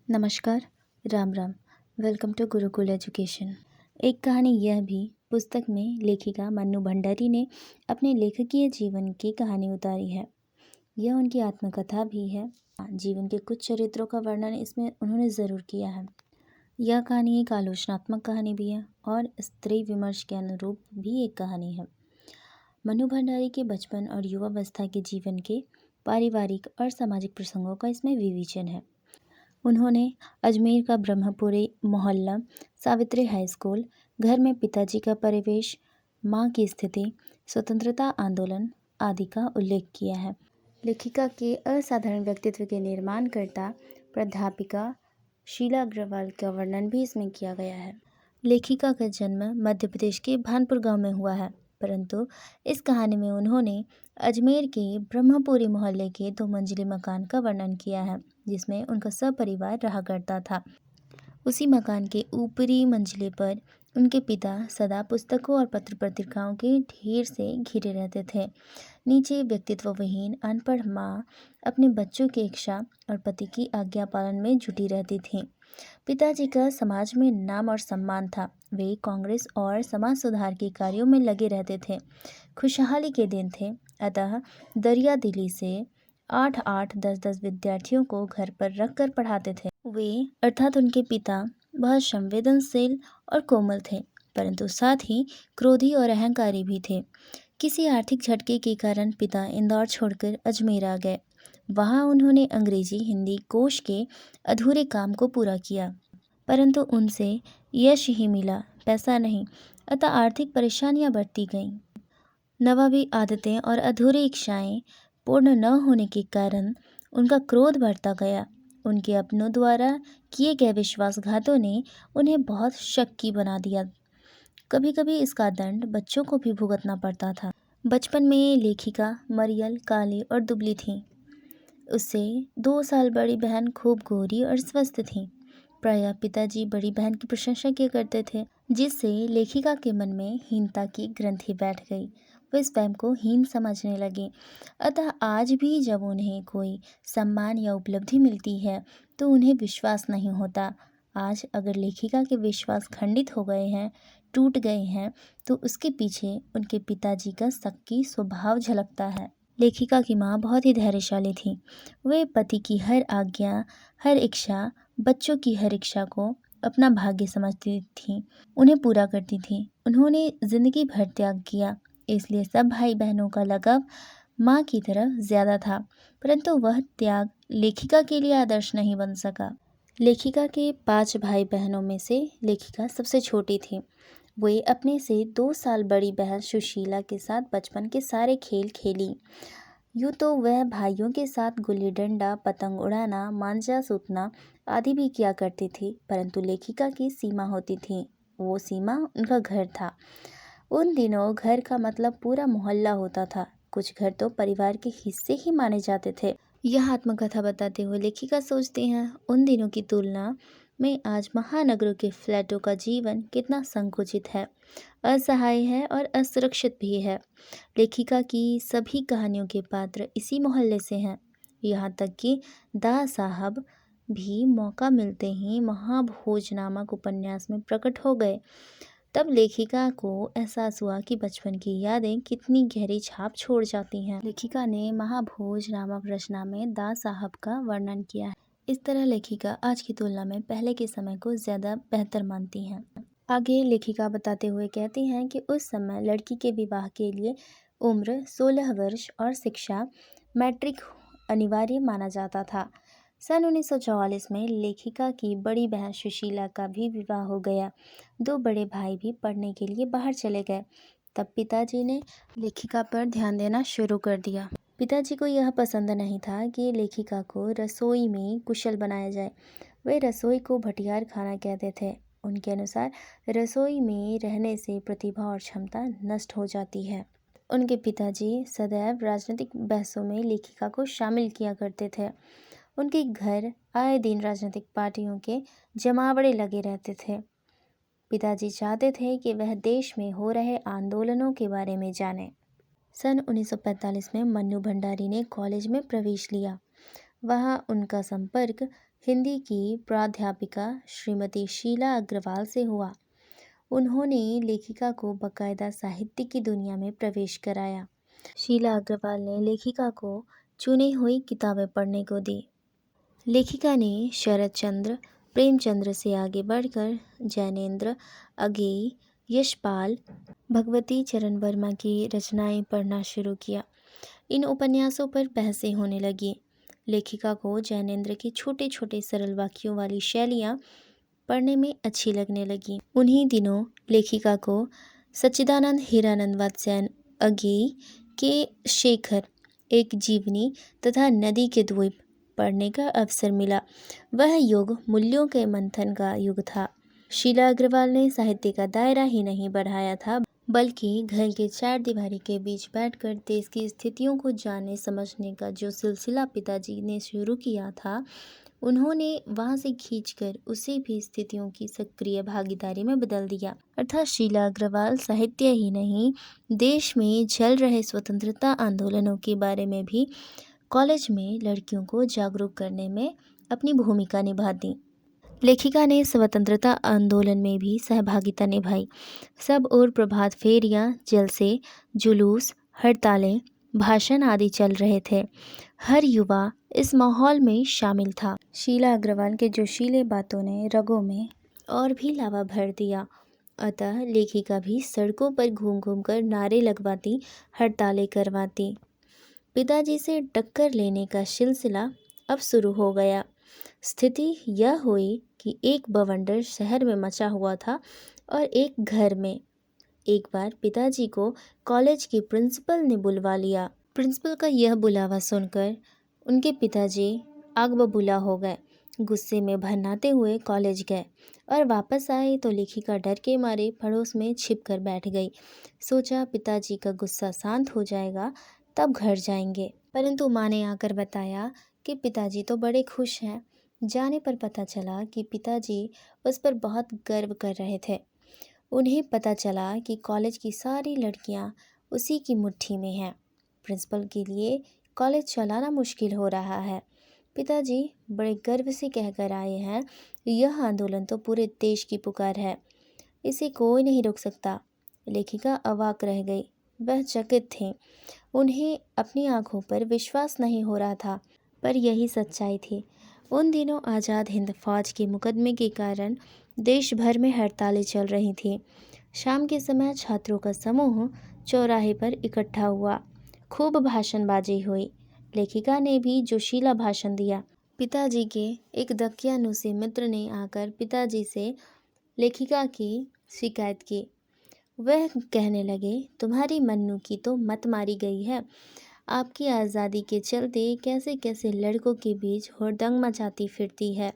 नमस्कार, Ram Ram. Welcome to Gurukul education. एक कहानी यह भी पुस्तक में लेखिका मन्नू भंडारी ने अपने लेखकीय जीवन की कहानी उतारी है। यह उनकी आत्मकथा भी है। जीवन के कुछ चरित्रों का वर्णन इसमें उन्होंने ज़रूर किया है। यह कहानी एक आलोचनात्मक कहानी भी है और स्त्री विमर्श के अनुरूप भी एक कहानी है। मन्नू भंडारी के बचपन और युवावस्था के जीवन के पारिवारिक और सामाजिक प्रसंगों का इसमें विवेचन है। उन्होंने अजमेर का ब्रह्मपुरी मोहल्ला, सावित्री हाई स्कूल, घर में पिताजी का परिवेश, माँ की स्थिति, स्वतंत्रता आंदोलन आदि का उल्लेख किया है। लेखिका के असाधारण व्यक्तित्व के निर्माणकर्ता प्राध्यापिका शीला अग्रवाल का वर्णन भी इसमें किया गया है। लेखिका का जन्म मध्य प्रदेश के भानपुर गांव में हुआ है, परंतु इस कहानी में उन्होंने अजमेर के ब्रह्मपुरी मोहल्ले के 2 मंजिले मकान का वर्णन किया है, जिसमें उनका सपरिवार रहा करता था। उसी मकान के ऊपरी मंजिले पर उनके पिता सदा पुस्तकों और पत्र पत्रिकाओं के ढेर से घिरे रहते थे। नीचे व्यक्तित्वहीन अनपढ़ माँ अपने बच्चों की इच्छा और पति की आज्ञा पालन में जुटी रहती थीं। पिताजी का समाज में नाम और सम्मान था। वे कांग्रेस और समाज सुधार के कार्यों में लगे रहते थे। खुशहाली के दिन थे, अतः दरिया दिली से 8-8, 10-10 विद्यार्थियों को घर पर रखकर पढ़ाते थे। वे अर्थात उनके पिता बहुत संवेदनशील और कोमल थे, परंतु साथ ही क्रोधी और अहंकारी भी थे। किसी आर्थिक झटके के कारण पिता इंदौर छोड़कर अजमेर आ गए। वहाँ उन्होंने अंग्रेजी हिंदी कोश के अधूरे काम को पूरा किया, परंतु उनसे यश ही मिला, पैसा नहीं। अतः आर्थिक परेशानियां बढ़ती गईं। नवाबी आदतें और अधूरी इच्छाएं पूर्ण न होने के कारण उनका क्रोध बढ़ता गया। उनके अपनों द्वारा किए गए विश्वासघातों ने उन्हें बहुत शक्की बना दिया। कभी कभी इसका दंड बच्चों को भी भुगतना पड़ता था। बचपन में लेखिका मरियल काली और दुबली थी। उससे 2 साल बड़ी बहन खूब गोरी और स्वस्थ थी। प्रायः पिताजी बड़ी बहन की प्रशंसा किया करते थे, जिससे लेखिका के मन में हीनता की ग्रंथि बैठ गई। वे स्वयं को हीन समझने लगी। अतः आज भी जब उन्हें कोई सम्मान या उपलब्धि मिलती है तो उन्हें विश्वास नहीं होता। आज अगर लेखिका के विश्वास खंडित हो गए हैं, टूट गए हैं, तो उसके पीछे उनके पिताजी का शक्की स्वभाव झलकता है। लेखिका की माँ बहुत ही धैर्यशाली थी। वे पति की हर आज्ञा, हर इच्छा, बच्चों की हर इच्छा को अपना भाग्य समझती थी, उन्हें पूरा करती थी। उन्होंने जिंदगी भर त्याग किया, इसलिए सब भाई बहनों का लगाव माँ की तरफ ज़्यादा था, परंतु वह त्याग लेखिका के लिए आदर्श नहीं बन सका। लेखिका के 5 भाई बहनों में से लेखिका सबसे छोटी थी। वे अपने से 2 साल बड़ी बहन सुशीला के साथ बचपन के सारे खेल खेली। यूँ तो वह भाइयों के साथ गुल्ली डंडा, पतंग उड़ाना, मांझा सूतना आदि भी किया करती थी, परंतु लेखिका की सीमा होती थी। वो सीमा उनका घर था। उन दिनों घर का मतलब पूरा मोहल्ला होता था। कुछ घर तो परिवार के हिस्से ही माने जाते थे। यह आत्मकथा बताते हुए लेखिका सोचती हैं, उन दिनों की तुलना में आज महानगरों के फ्लैटों का जीवन कितना संकुचित है, असहाय है और असुरक्षित भी है। लेखिका की सभी कहानियों के पात्र इसी मोहल्ले से हैं। यहाँ तक कि दा साहब भी मौका मिलते ही महाभोज नामक उपन्यास में प्रकट हो गए। तब लेखिका को एहसास हुआ कि बचपन की यादें कितनी गहरी छाप छोड़ जाती हैं। लेखिका ने महाभोज नामक रचना में दा साहब का वर्णन किया है। इस तरह लेखिका आज की तुलना में पहले के समय को ज़्यादा बेहतर मानती हैं। आगे लेखिका बताते हुए कहती हैं कि उस समय लड़की के विवाह के लिए उम्र 16 वर्ष और शिक्षा मैट्रिक अनिवार्य माना जाता था। सन 1944 में लेखिका की बड़ी बहन सुशीला का भी विवाह हो गया। 2 बड़े भाई भी पढ़ने के लिए बाहर चले गए। तब पिताजी ने लेखिका पर ध्यान देना शुरू कर दिया। पिताजी को यह पसंद नहीं था कि लेखिका को रसोई में कुशल बनाया जाए। वे रसोई को भटियार खाना कहते थे। उनके अनुसार रसोई में रहने से प्रतिभा और क्षमता नष्ट हो जाती है। उनके पिताजी सदैव राजनीतिक बहसों में लेखिका को शामिल किया करते थे। उनके घर आए दिन राजनीतिक पार्टियों के जमावड़े लगे रहते थे। पिताजी चाहते थे कि वह देश में हो रहे आंदोलनों के बारे में जाने। सन 1945 में मन्नू भंडारी ने कॉलेज में प्रवेश लिया। वहाँ उनका संपर्क हिंदी की प्राध्यापिका श्रीमती शीला अग्रवाल से हुआ। उन्होंने लेखिका को बाकायदा साहित्य की दुनिया में प्रवेश कराया। शीला अग्रवाल ने लेखिका को चुनी हुई किताबें पढ़ने को दी। लेखिका ने शरत चंद्र, प्रेमचंद्र से आगे बढ़कर जैनेन्द्र, अगेई, यशपाल, भगवती चरण वर्मा की रचनाएं पढ़ना शुरू किया। इन उपन्यासों पर बहसें होने लगी। लेखिका को जैनेन्द्र के छोटे छोटे सरल वाक्यों वाली शैलियाँ पढ़ने में अच्छी लगने लगी। उन्हीं दिनों लेखिका को सच्चिदानंद हीरानंद वात्स्यायन अगेई के शेखर, एक जीवनी तथा नदी के द्वीप पढ़ने का अवसर मिला। वह युग मूल्यों के मंथन का युग था। शीला अग्रवाल ने साहित्य का दायरा ही नहीं बढ़ाया था, बल्कि घर के चार दीवारी के बीच बैठकर देश की स्थितियों को जानने समझने का जो सिलसिला पिताजी ने शुरू किया था, उन्होंने वहां से खींचकर उसे भी स्थितियों की सक्रिय भागीदारी में बदल दिया। अर्थात शीला अग्रवाल साहित्य ही नहीं, देश में चल रहे स्वतंत्रता आंदोलनों के बारे में भी कॉलेज में लड़कियों को जागरूक करने में अपनी भूमिका निभा दी। लेखिका ने स्वतंत्रता आंदोलन में भी सहभागिता निभाई। सब और प्रभात फेरियां, जलसे, जुलूस, हड़तालें, भाषण आदि चल रहे थे। हर युवा इस माहौल में शामिल था। शीला अग्रवाल के जोशीले बातों ने रगों में और भी लावा भर दिया। अतः लेखिका भी सड़कों पर घूम घूम कर नारे लगवाती, हड़तालें करवाती। पिताजी से टक्कर लेने का सिलसिला अब शुरू हो गया। स्थिति यह हुई कि एक बवंडर शहर में मचा हुआ था और एक घर में। एक बार पिताजी को कॉलेज की प्रिंसिपल ने बुलवा लिया। प्रिंसिपल का यह बुलावा सुनकर उनके पिताजी आग बबूला हो गए। गुस्से में भरनाते हुए कॉलेज गए और वापस आए तो लेखिका डर के मारे पड़ोस में छिप कर बैठ गई। सोचा पिताजी का गुस्सा शांत हो जाएगा तब घर जाएंगे, परंतु माँ ने आकर बताया कि पिताजी तो बड़े खुश हैं। जाने पर पता चला कि पिताजी उस पर बहुत गर्व कर रहे थे। उन्हें पता चला कि कॉलेज की सारी लड़कियां उसी की मुट्ठी में हैं। प्रिंसिपल के लिए कॉलेज चलाना मुश्किल हो रहा है। पिताजी बड़े गर्व से कहकर आए हैं, यह आंदोलन तो पूरे देश की पुकार है, इसे कोई नहीं रोक सकता। लेखिका अवाक रह गई। वह चकित थी। उन्हें अपनी आंखों पर विश्वास नहीं हो रहा था, पर यही सच्चाई थी। उन दिनों आज़ाद हिंद फौज के मुकदमे के कारण देश भर में हड़तालें चल रही थीं। शाम के समय छात्रों का समूह चौराहे पर इकट्ठा हुआ। खूब भाषणबाजी हुई। लेखिका ने भी जोशीला भाषण दिया। पिताजी के एक दकियानुसी मित्र ने आकर पिताजी से लेखिका की शिकायत की। वह कहने लगे, तुम्हारी मन्नू की तो मत मारी गई है। आपकी आज़ादी के चलते कैसे कैसे लड़कों के बीच हुड़दंग मचाती फिरती है।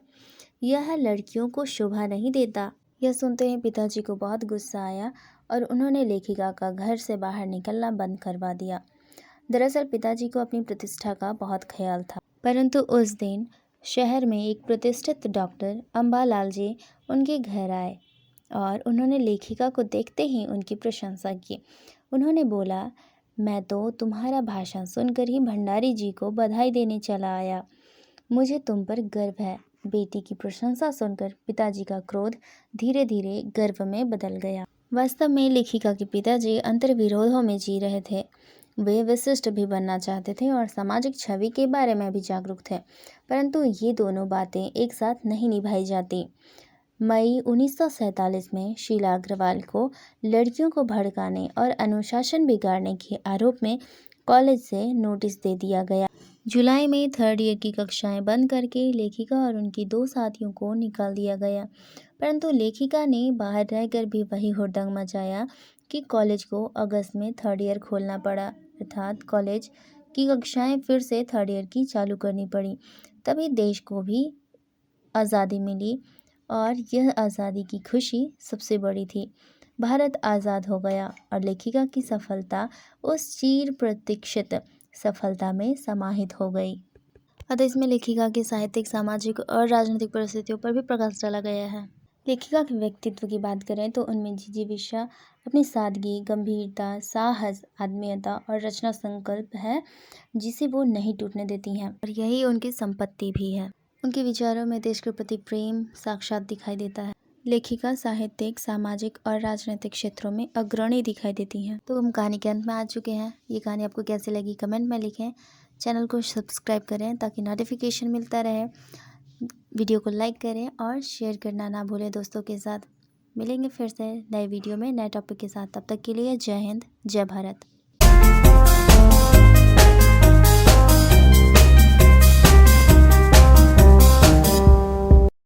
यह लड़कियों को शोभा नहीं देता। यह सुनते ही पिताजी को बहुत गुस्सा आया और उन्होंने लेखिका का घर से बाहर निकलना बंद करवा दिया। दरअसल पिताजी को अपनी प्रतिष्ठा का बहुत ख्याल था, परंतु उस दिन शहर में एक प्रतिष्ठित डॉक्टर अम्बालाल जी उनके घर आए और उन्होंने लेखिका को देखते ही उनकी प्रशंसा की। उन्होंने बोला, मैं तो तुम्हारा भाषण सुनकर ही भंडारी जी को बधाई देने चला आया। मुझे तुम पर गर्व है। बेटी की प्रशंसा सुनकर पिताजी का क्रोध धीरे धीरे गर्व में बदल गया। वास्तव में लेखिका के पिताजी अंतर्विरोधों में जी रहे थे। वे विशिष्ट भी बनना चाहते थे और सामाजिक छवि के बारे में भी जागरूक थे, परंतु ये दोनों बातें एक साथ नहीं निभाई जाती। मई 1947 में शीला अग्रवाल को लड़कियों को भड़काने और अनुशासन बिगाड़ने के आरोप में कॉलेज से नोटिस दे दिया गया। जुलाई में थर्ड ईयर की कक्षाएं बंद करके लेखिका और उनकी दो साथियों को निकाल दिया गया, परंतु लेखिका ने बाहर रहकर भी वही हुड़दंग मचाया कि कॉलेज को अगस्त में थर्ड ईयर खोलना पड़ा, अर्थात कॉलेज की कक्षाएं फिर से थर्ड ईयर की चालू करनी पड़ी। तभी देश को भी आज़ादी मिली और यह आज़ादी की खुशी सबसे बड़ी थी। भारत आज़ाद हो गया और लेखिका की सफलता उस चिर प्रतीक्षित सफलता में समाहित हो गई। अतः इसमें लेखिका के साहित्यिक, सामाजिक और राजनीतिक परिस्थितियों पर भी प्रकाश डाला गया है। लेखिका के व्यक्तित्व की बात करें तो उनमें जिजीविषा अपनी सादगी, गंभीरता, साहस, आत्मीयता और रचना संकल्प है जिसे वो नहीं टूटने देती हैं और यही उनकी संपत्ति भी है। उनके विचारों में देश के प्रति प्रेम साक्षात दिखाई देता है। लेखिका साहित्यिक, सामाजिक और राजनीतिक क्षेत्रों में अग्रणी दिखाई देती हैं। तो हम कहानी के अंत में आ चुके हैं। ये कहानी आपको कैसी लगी कमेंट में लिखें। चैनल को सब्सक्राइब करें ताकि नोटिफिकेशन मिलता रहे। वीडियो को लाइक करें और शेयर करना ना भूलें दोस्तों के साथ। मिलेंगे फिर से नए वीडियो में नए टॉपिक के साथ। तब तक के लिए जय हिंद, जय भारत।